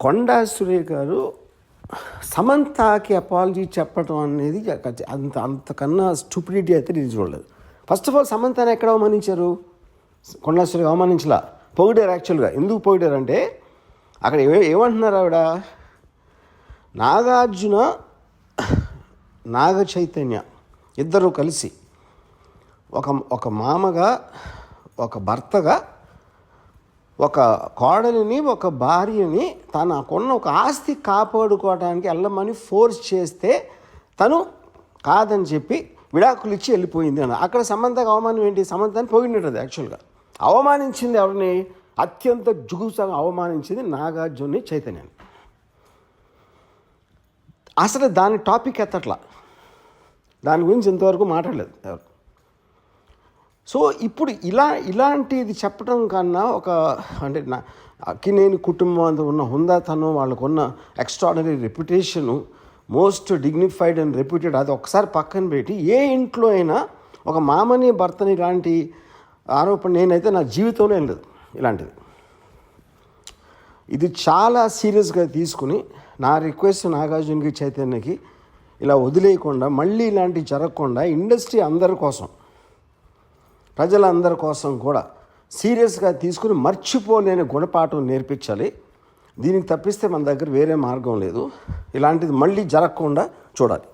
కొండా సురేఖ గారు సమంతకి అపాలజీ చెప్పడం అనేది అంతకన్నా స్టూపిడిటీ అయితే నేను చూడలేదు. ఫస్ట్ ఆఫ్ ఆల్ సమంతని ఎక్కడ అవమానించారు? కొండా సురేఖ అవమానించలా, పొగిడారు. యాక్చువల్గా ఎందుకు పొగిడారంటే అక్కడ ఏమంటున్నారు ఆవిడ, నాగార్జున నాగ చైతన్య ఇద్దరు కలిసి ఒక మామగా, ఒక భర్తగా, ఒక కోడలిని, ఒక భార్యని తనకున్న ఒక ఆస్తి కాపాడుకోవడానికి వెళ్ళమని ఫోర్స్ చేస్తే తను కాదని చెప్పి విడాకులు ఇచ్చి వెళ్ళిపోయింది అని. అక్కడ సమంతకు అవమానం ఏంటి? సమంతని పొగిడినది. యాక్చువల్గా అవమానించింది ఎవరిని? అత్యంత జుగుప్సగా అవమానించింది నాగార్జున చైతన్యాన్ని. అసలు దాని టాపిక్ ఎత్తట్లా, దాని గురించి ఇంతవరకు మాట్లాడలేదు ఎవరు. సో ఇప్పుడు ఇలాంటిది చెప్పడం కన్నా అంటే అక్కినేని కుటుంబం అంత ఉన్న హుందాతనం, వాళ్ళకున్న extraordinary reputation, most dignified and reputed, అది ఒకసారి పక్కన పెట్టి ఏ ఇంట్లో అయినా ఒక మామని భర్తని ఇలాంటి ఆరోపణ నేనైతే నా జీవితంలో ఏం లేదు ఇలాంటిది. ఇది చాలా సీరియస్గా తీసుకుని నా రిక్వెస్ట్ నాగార్జునకి చైతన్యకి ఇలా వదిలేయకుండా, మళ్ళీ ఇలాంటివి జరగకుండా ఇండస్ట్రీ అందరి కోసం, ప్రజలందరి కోసం కూడా సీరియస్గా తీసుకుని మర్చిపోలేని గుణపాఠం నేర్పించాలి. దీనికి తప్పిస్తే మన దగ్గర వేరే మార్గం లేదు. ఇలాంటిది మళ్ళీ జరగకుండా చూడాలి.